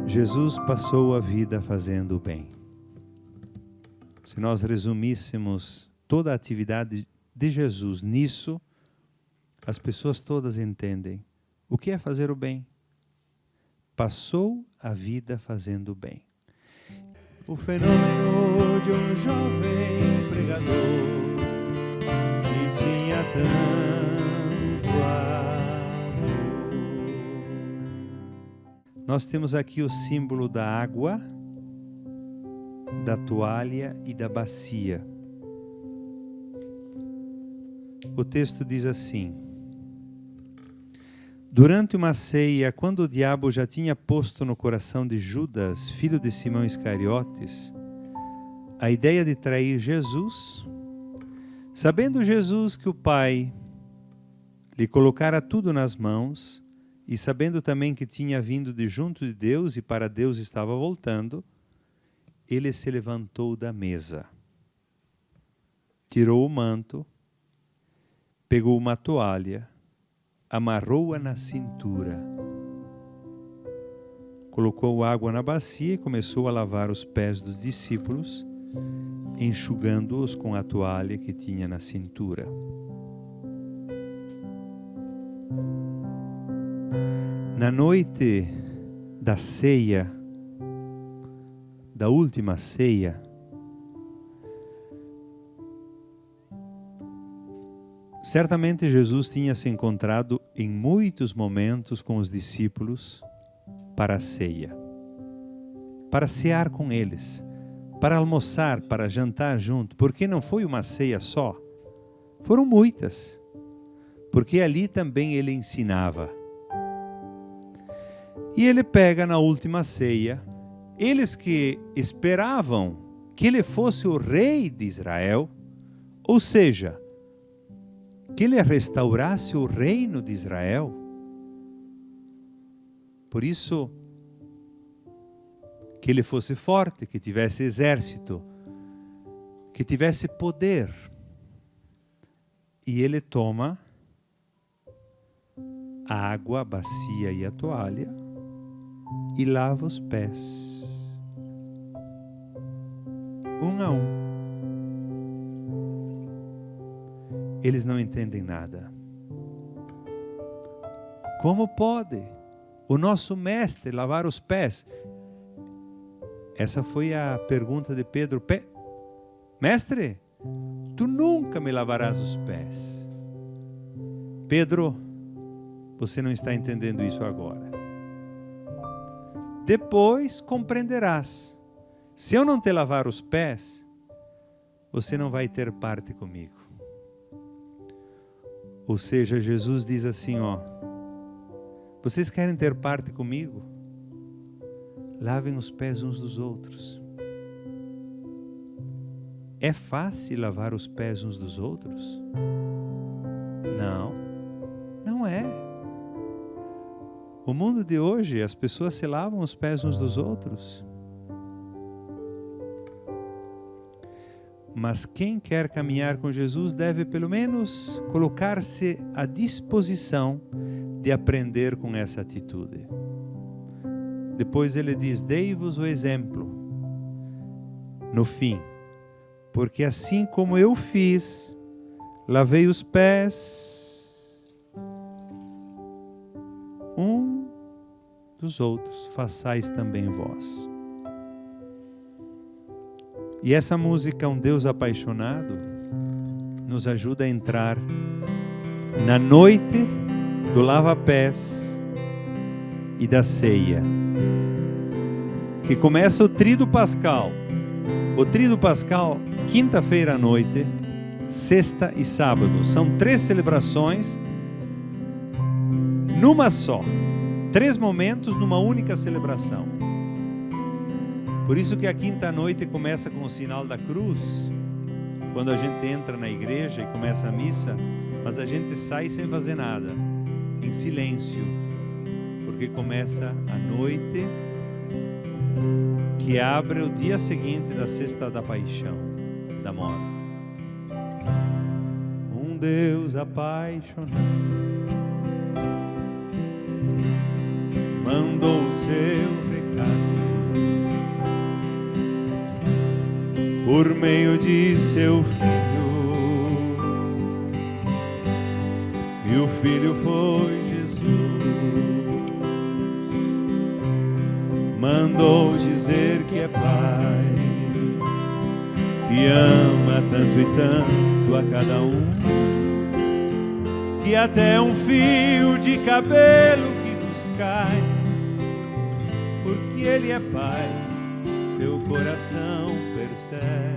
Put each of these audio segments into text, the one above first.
Jesus passou a vida fazendo o bem. Se nós resumíssemos toda a atividade de Jesus nisso, as pessoas todas entendem. O que é fazer o bem? Passou a vida fazendo o bem. O fenômeno de um jovem pregador que tinha tanto amor. Nós temos aqui o símbolo da água, da toalha e da bacia. O texto diz assim: durante uma ceia, quando o diabo já tinha posto no coração de Judas, filho de Simão Iscariotes, a ideia de trair Jesus, sabendo Jesus que o Pai lhe colocara tudo nas mãos, e sabendo também que tinha vindo de junto de Deus e para Deus estava voltando, ele se levantou da mesa, tirou o manto, pegou uma toalha, amarrou-a na cintura, colocou água na bacia e começou a lavar os pés dos discípulos, enxugando-os com a toalha que tinha na cintura. Na noite da ceia, da última ceia, certamente Jesus tinha se encontrado em muitos momentos com os discípulos para a ceia, para cear com eles, para almoçar, para jantar junto, porque não foi uma ceia só, foram muitas, porque ali também ele ensinava. E ele pega na última ceia, eles que esperavam que ele fosse o rei de Israel, ou seja, que ele restaurasse o reino de Israel. Por isso, que ele fosse forte, que tivesse exército, que tivesse poder. E ele toma a água, a bacia e a toalha e lava os pés, um a um. Eles não entendem nada. Como pode o nosso mestre lavar os pés? Essa foi a pergunta de Pedro. Mestre, tu nunca me lavarás os pés. Pedro, você não está entendendo isso agora. Depois compreenderás. Se eu não te lavar os pés, você não vai ter parte comigo. Ou seja, Jesus diz assim, vocês querem ter parte comigo? Lavem os pés uns dos outros. É fácil lavar os pés uns dos outros? Não, não é. O mundo de hoje, as pessoas se lavam os pés uns dos outros. Mas quem quer caminhar com Jesus deve pelo menos colocar-se à disposição de aprender com essa atitude. Depois ele diz, dei-vos o exemplo, no fim, porque assim como eu fiz, lavei os pés um dos outros, façais também vós. E essa música, Um Deus Apaixonado, nos ajuda a entrar na noite do lava-pés e da ceia, que começa o Tríduo Pascal. O Tríduo Pascal, quinta-feira à noite, sexta e sábado. São 3 celebrações numa só. 3 momentos numa única celebração. Por isso que a quinta noite começa com o sinal da cruz, quando a gente entra na igreja e começa a missa, mas a gente sai sem fazer nada, em silêncio, porque começa a noite que abre o dia seguinte da sexta da paixão, da morte. Um Deus apaixonado mandou o seu recado por meio de seu Filho. E o Filho foi Jesus. Mandou dizer que é Pai, que ama tanto e tanto a cada um, que até um fio de cabelo que nos cai, porque Ele é Pai, seu coração percebe.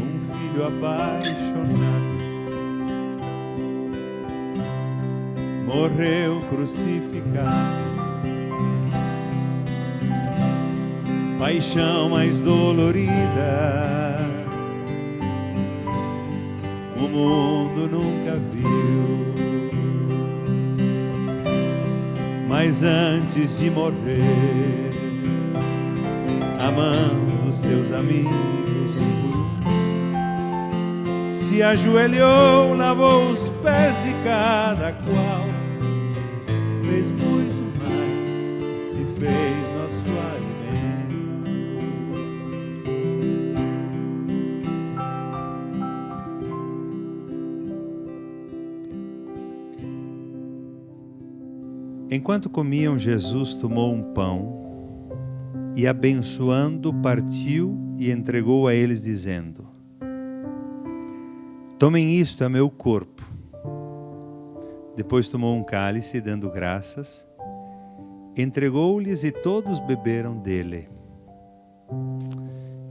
Um filho apaixonado morreu crucificado, paixão mais dolorida o mundo nunca viu. Mas antes de morrer, amando seus amigos um por um, se ajoelhou, lavou os pés de cada qual, fez muito mais, se fez nosso alimento. Enquanto comiam, Jesus tomou um pão e, abençoando, partiu e entregou a eles, dizendo: tomem isto, é meu corpo. Depois tomou um cálice, dando graças, entregou-lhes e todos beberam dele.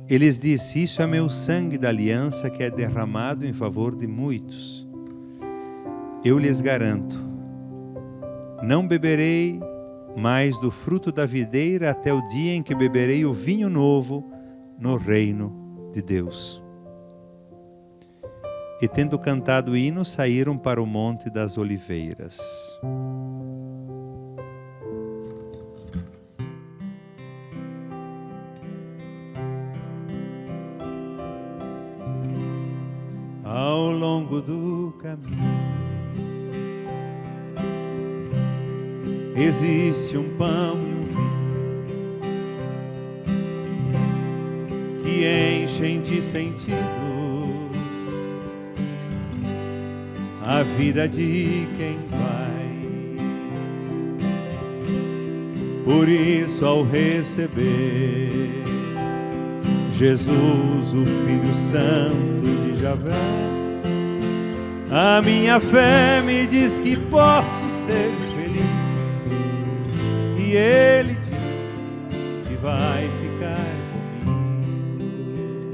Ele lhes disse: isso é meu sangue da aliança, que é derramado em favor de muitos. Eu lhes garanto, não beberei mais do fruto da videira até o dia em que beberei o vinho novo no reino de Deus. E tendo cantado o hino, saíram para o Monte das Oliveiras. Ao longo do caminho existe um pão e um vinho que enchem de sentido a vida de quem vai. Por isso, ao receber Jesus, o Filho Santo de Javé, a minha fé me diz que posso ser feliz. E Ele diz que vai ficar comigo.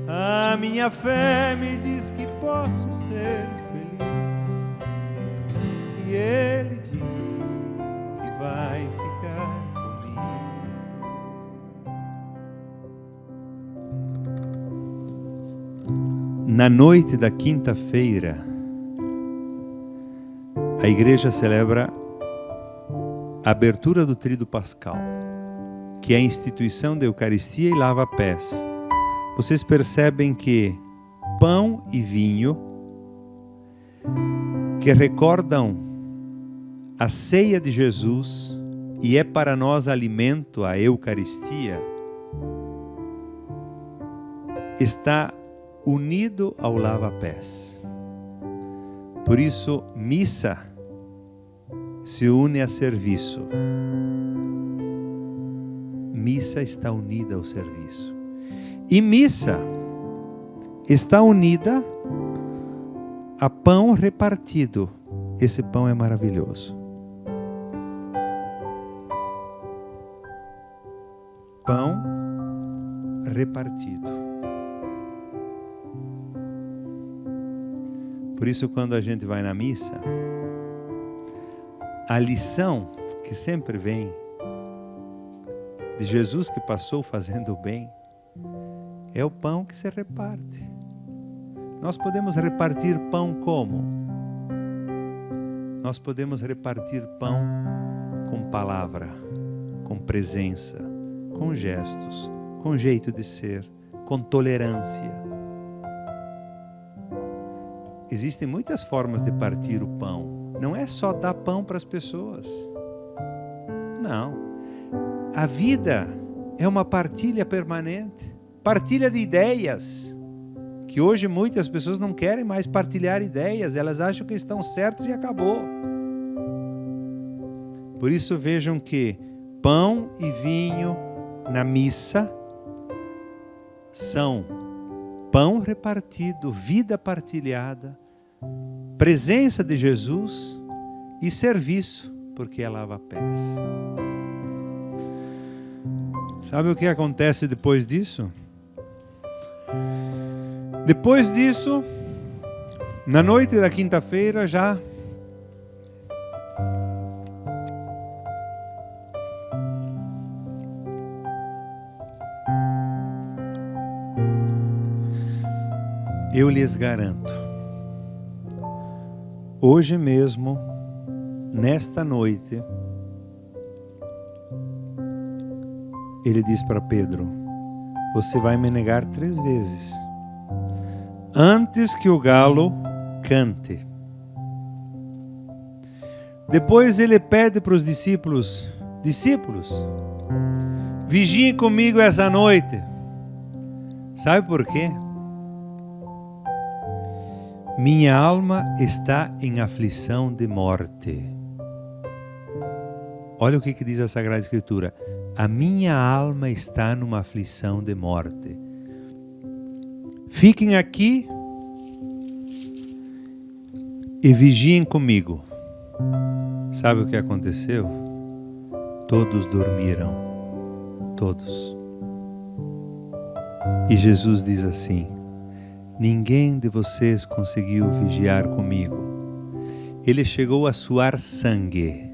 A minha fé me diz que posso ser feliz. E Ele diz que vai ficar comigo. Na noite da quinta-feira, a igreja celebra a abertura do Tríduo Pascal, que é a instituição da Eucaristia e lava-pés. Vocês percebem que pão e vinho, que recordam a ceia de Jesus e é para nós alimento, a Eucaristia, está unido ao lava-pés. Por isso, missa se une a serviço. Missa está unida ao serviço. E missa está unida a pão repartido. Esse pão é maravilhoso. Pão repartido. Por isso, quando a gente vai na missa, a lição que sempre vem de Jesus que passou fazendo o bem é o pão que se reparte. Nós podemos repartir pão como? Nós podemos repartir pão com palavra, com presença, com gestos, com jeito de ser, com tolerância. Existem muitas formas de partir o pão. Não é só dar pão para as pessoas. Não. A vida é uma partilha permanente, partilha de ideias, que hoje muitas pessoas não querem mais partilhar ideias, elas acham que estão certas e acabou. Por isso vejam que pão e vinho na missa são pão repartido, vida partilhada, presença de Jesus e serviço, porque é lava-pés. Sabe o que acontece depois disso? Depois disso, na noite da quinta-feira já eu lhes garanto, hoje mesmo, nesta noite, ele diz para Pedro: você vai me negar 3 vezes, antes que o galo cante. Depois ele pede para os discípulos: vigiem comigo essa noite. Sabe por quê? Minha alma está em aflição de morte. Olha o que diz a Sagrada Escritura. A minha alma está numa aflição de morte. Fiquem aqui e vigiem comigo. Sabe o que aconteceu? Todos dormiram. Todos. E Jesus diz assim: ninguém de vocês conseguiu vigiar comigo. Ele chegou a suar sangue.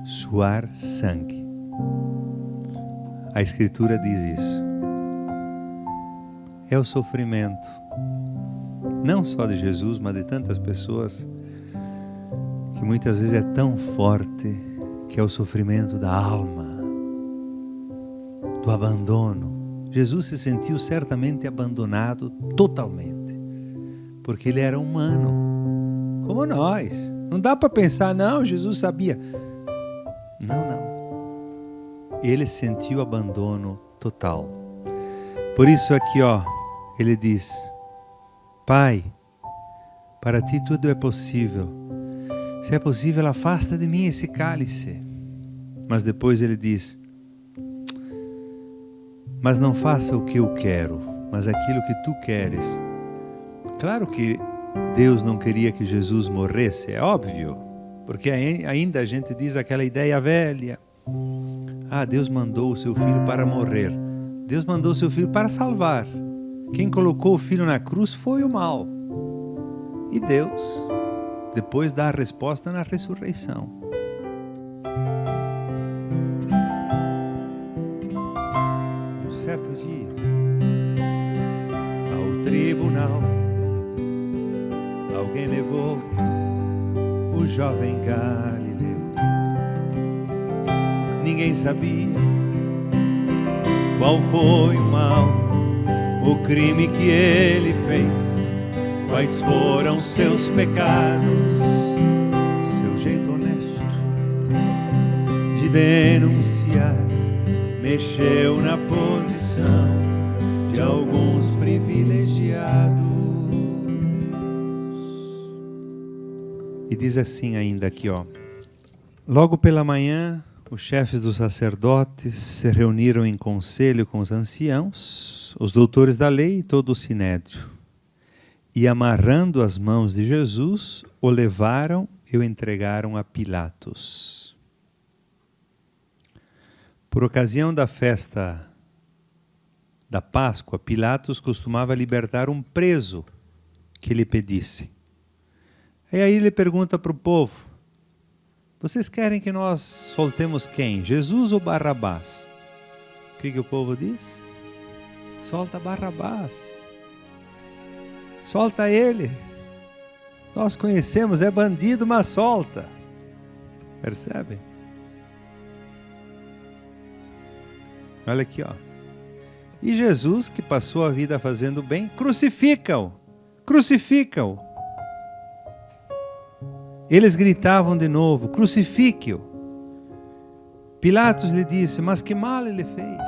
Suar sangue. A Escritura diz isso. É o sofrimento, não só de Jesus, mas de tantas pessoas, que muitas vezes é tão forte, que é o sofrimento da alma, do abandono. Jesus se sentiu certamente abandonado totalmente, porque ele era humano, como nós. Não dá para pensar, não, Jesus sabia. Não. Ele sentiu abandono total. Por isso aqui, ele diz: Pai, para ti tudo é possível. Se é possível, afasta de mim esse cálice. Mas depois ele diz: mas não faça o que eu quero, mas aquilo que tu queres. Claro que Deus não queria que Jesus morresse, é óbvio, porque ainda a gente diz aquela ideia velha. Deus mandou o seu filho para morrer. Deus mandou o seu filho para salvar. Quem colocou o filho na cruz foi o mal. E Deus depois dá a resposta na ressurreição. Um certo dia, ao tribunal, alguém levou o jovem Galileu. Ninguém sabia qual foi o mal, o crime que ele fez, quais foram seus pecados, seu jeito honesto de denunciar mexeu na posição de alguns privilegiados. E diz assim ainda aqui, logo pela manhã, os chefes dos sacerdotes se reuniram em conselho com os anciãos, os doutores da lei e todo o sinédrio. E amarrando as mãos de Jesus, o levaram e o entregaram a Pilatos. Por ocasião da festa da Páscoa, Pilatos costumava libertar um preso que lhe pedisse. E aí ele pergunta para o povo: vocês querem que nós soltemos quem? Jesus ou Barrabás? O que o povo diz? Solta Barrabás. Solta ele. Nós conhecemos, é bandido, mas solta. Percebem? Olha aqui, E Jesus, que passou a vida fazendo bem, crucifica-o. Crucifica-o. Eles gritavam de novo: crucifique-o. Pilatos lhe disse: mas que mal ele fez?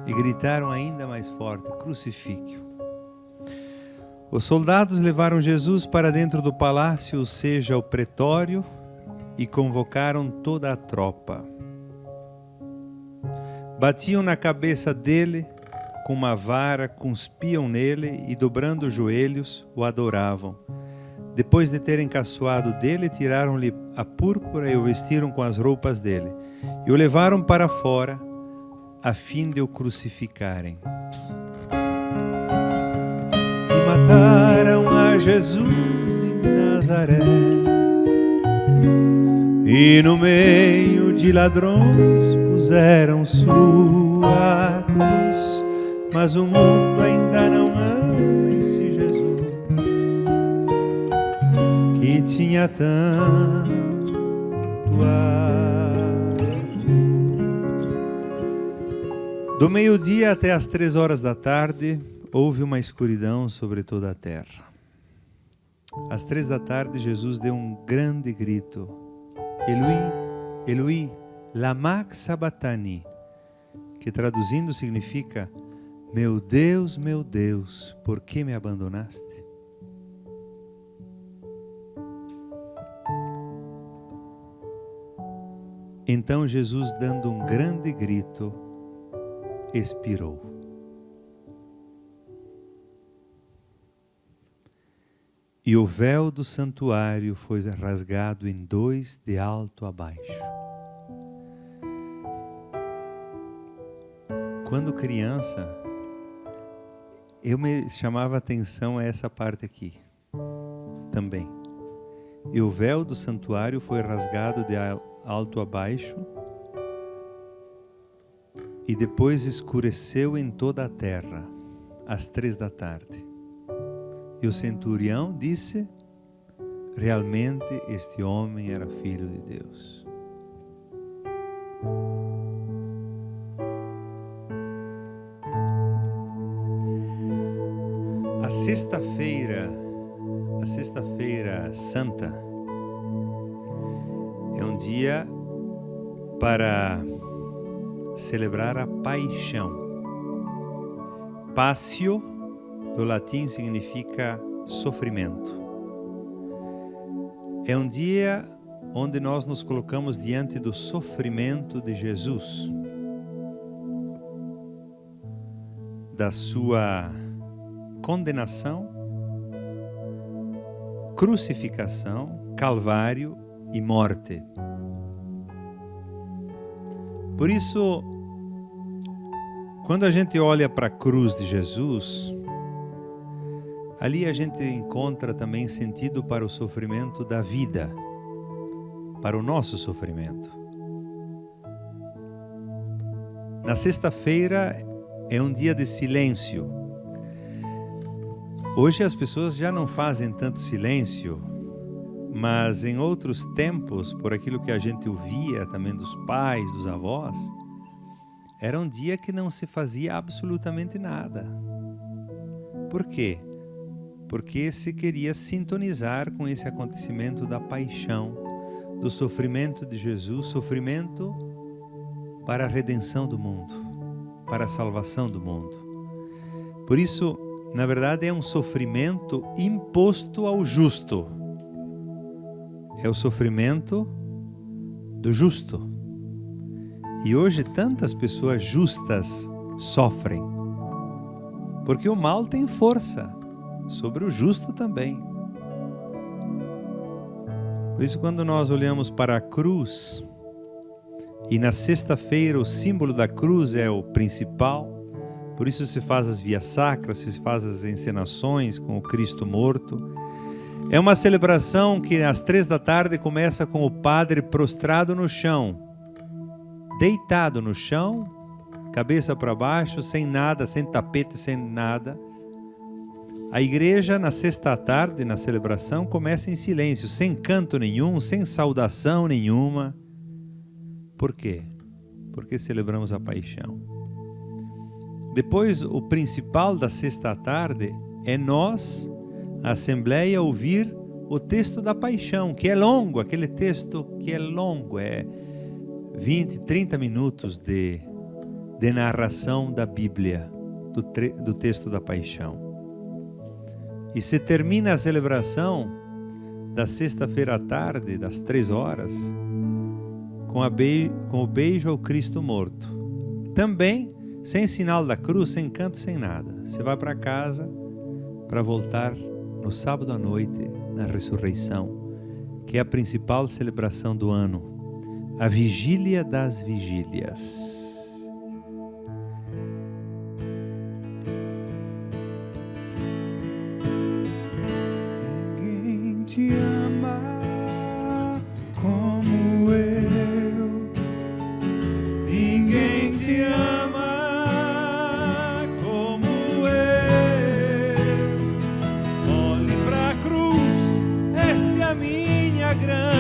E gritaram ainda mais forte: crucifique-o. Os soldados levaram Jesus para dentro do palácio, ou seja, o pretório, e convocaram toda a tropa. Batiam na cabeça dele com uma vara, cuspiam nele e, dobrando os joelhos, o adoravam. Depois de terem caçoado dele, tiraram-lhe a púrpura e o vestiram com as roupas dele, e o levaram para fora, a fim de o crucificarem. E mataram a Jesus em Nazaré, e no meio de ladrões puseram sua cruz. Mas o mundo ainda não ama esse Jesus, que tinha tanto amor. Do meio-dia até as 3 horas da tarde, houve uma escuridão sobre toda a terra. Às 3 da tarde, Jesus deu um grande grito: Eloi, Eloi, lama sabachthani, que traduzindo significa: meu Deus, por que me abandonaste? Então Jesus, dando um grande grito, expirou. E o véu do santuário foi rasgado em 2 de alto a baixo. Quando criança, eu me chamava a atenção a essa parte aqui também. E o véu do santuário foi rasgado de alto a baixo, e depois escureceu em toda a terra, às 3 da tarde. E o centurião disse: realmente este homem era filho de Deus. A sexta-feira santa é um dia para celebrar a paixão. Passio, do latim, significa sofrimento. É um dia onde nós nos colocamos diante do sofrimento de Jesus, da sua condenação, crucificação, calvário e morte. Por isso, quando a gente olha para a cruz de Jesus, ali a gente encontra também sentido para o sofrimento da vida, para o nosso sofrimento. Na sexta-feira é um dia de silêncio. Hoje as pessoas já não fazem tanto silêncio, mas em outros tempos, por aquilo que a gente ouvia também dos pais, dos avós, era um dia que não se fazia absolutamente nada. Por quê? Porque se queria sintonizar com esse acontecimento da paixão, do sofrimento de Jesus, sofrimento para a redenção do mundo, para a salvação do mundo. Por isso, na verdade, é um sofrimento imposto ao justo. É o sofrimento do justo. E hoje tantas pessoas justas sofrem, porque o mal tem força sobre o justo também. Por isso, quando nós olhamos para a cruz, e na sexta-feira o símbolo da cruz é o principal, por isso se faz as vias sacras, se faz as encenações com o Cristo morto. É uma celebração que às 3 da tarde começa com o padre prostrado no chão, deitado no chão, cabeça para baixo, sem nada, sem tapete, sem nada. A igreja, na sexta tarde, na celebração, começa em silêncio, sem canto nenhum, sem saudação nenhuma. Por quê? Porque celebramos a paixão. Depois, o principal da sexta tarde é nós, a Assembleia, ouvir o texto da paixão, que é longo, aquele texto que é longo, é 20, 30 minutos de narração da Bíblia, do texto da paixão. E se termina a celebração da sexta-feira à tarde, das 3 horas, com o beijo ao Cristo morto. Também sem sinal da cruz, sem canto, sem nada. Você vai para casa para voltar no sábado à noite, na ressurreição, que é a principal celebração do ano, a vigília das vigílias. Ninguém te ama como eu. Ninguém te ama como eu. Olhe pra cruz, esta é a minha grande